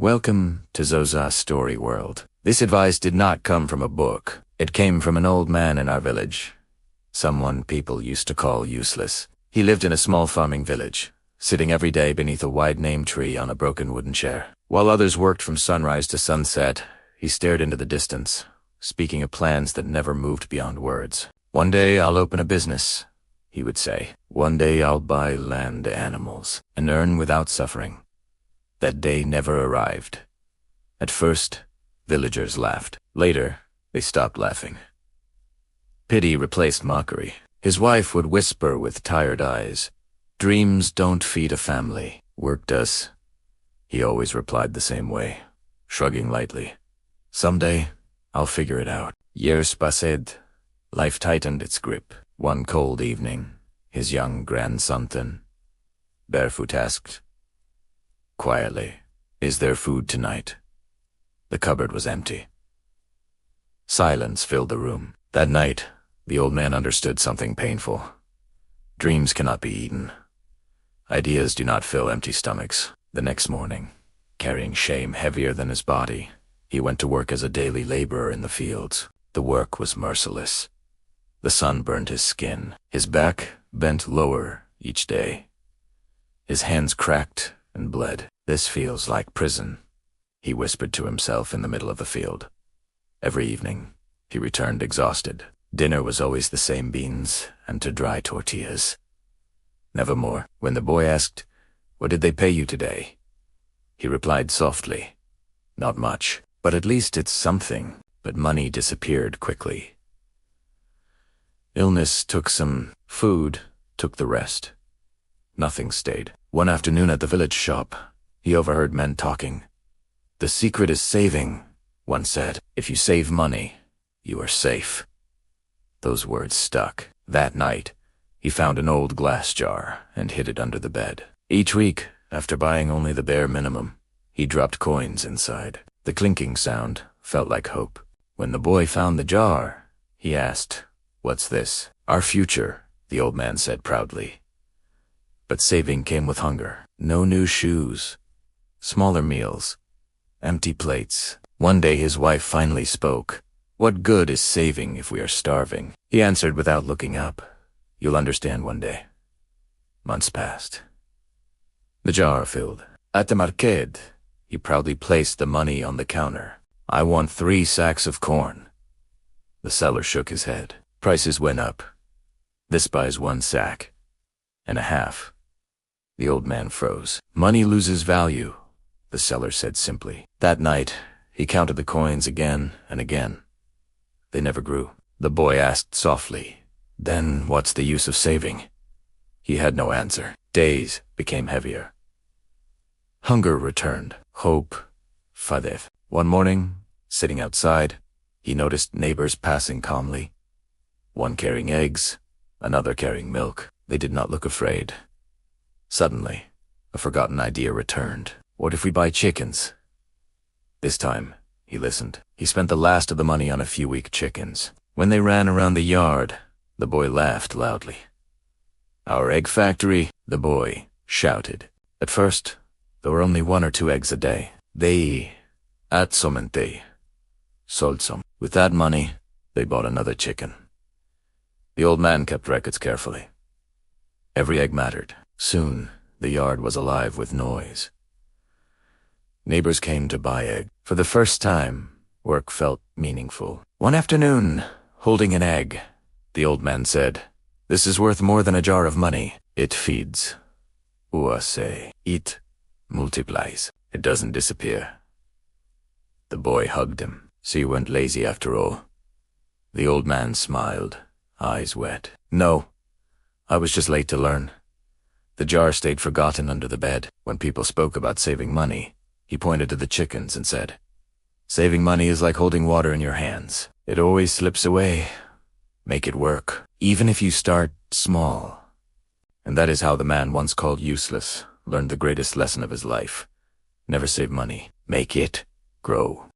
Welcome to Zoza's story world. This advice did not come from a book. It came from an old man in our village, someone people used to call useless. He lived in a small farming village, sitting every day beneath a wide name tree on a broken wooden chair. While others worked from sunrise to sunset, he stared into the distance, speaking of plans that never moved beyond words. "One day I'll open a business," he would say. "One day I'll buy land animals and earn without suffering." That day never arrived. At first, villagers laughed. Later, they stopped laughing. Pity replaced mockery. His wife would whisper with tired eyes, "Dreams don't feed a family. Work does." He always replied the same way, shrugging lightly. "Someday, I'll figure it out." Years passed. Life tightened its grip. One cold evening, his young grandson, barefoot, asked quietly, "Is there food tonight?" The cupboard was empty. Silence filled the room. That night, the old man understood something painful. Dreams cannot be eaten. Ideas do not fill empty stomachs. The next morning, carrying shame heavier than his body, he went to work as a daily laborer in the fields. The work was merciless. The sun burned his skin. His back bent lower each day. His hands cracked and bled. "This feels like prison," he whispered to himself in the middle of the field. Every evening, he returned exhausted. Dinner was always the same beans and to dry tortillas. Nevermore. When the boy asked, "What did they pay you today?" he replied softly, "Not much, but at least it's something." But money disappeared quickly. Illness took some, food took the rest. Nothing stayed. One afternoon at the village shop, he overheard men talking. "The secret is saving," one said. "If you save money, you are safe." Those words stuck. That night, he found an old glass jar and hid it under the bed. Each week, after buying only the bare minimum, he dropped coins inside. The clinking sound felt like hope. When the boy found the jar, he asked, "What's this?" "Our future," the old man said proudly. But saving came with hunger. No new shoes, smaller meals, empty plates. One day his wife finally spoke. "What good is saving if we are starving?" He answered without looking up, "You'll understand one day." Months passed. The jar filled. At the market, he proudly placed the money on the counter. "I want 3 sacks of corn." The seller shook his head. "Prices went up. This buys 1 sack and a half." The old man froze. "Money loses value," the seller said simply. That night, he counted the coins again and again. They never grew. The boy asked softly, "Then what's the use of saving?" He had no answer. Days became heavier. Hunger returned. Hope faded. One morning, sitting outside, he noticed neighbors passing calmly. One carrying eggs, another carrying milk. They did not look afraid. Suddenly, a forgotten idea returned. "What if we buy chickens?" This time, he listened. He spent the last of the money on a few weak chickens. When they ran around the yard, the boy laughed loudly. "Our egg factory," the boy shouted. At first, there were only 1 or 2 eggs a day. They ate some and they sold some. With that money, they bought another chicken. The old man kept records carefully. Every egg mattered. Soon, the yard was alive with noise. Neighbors came to buy egg. For the first time, work felt meaningful. One afternoon, holding an egg, the old man said, "This is worth more than a jar of money. It feeds. Uase. It multiplies. It doesn't disappear." The boy hugged him. "So you weren't lazy after all?" The old man smiled, eyes wet. "No, I was just late to learn." The jar stayed forgotten under the bed. When people spoke about saving money, he pointed to the chickens and said, "Saving money is like holding water in your hands. It always slips away. Make it work, even if you start small." And that is how the man once called useless learned the greatest lesson of his life. Never save money. Make it grow.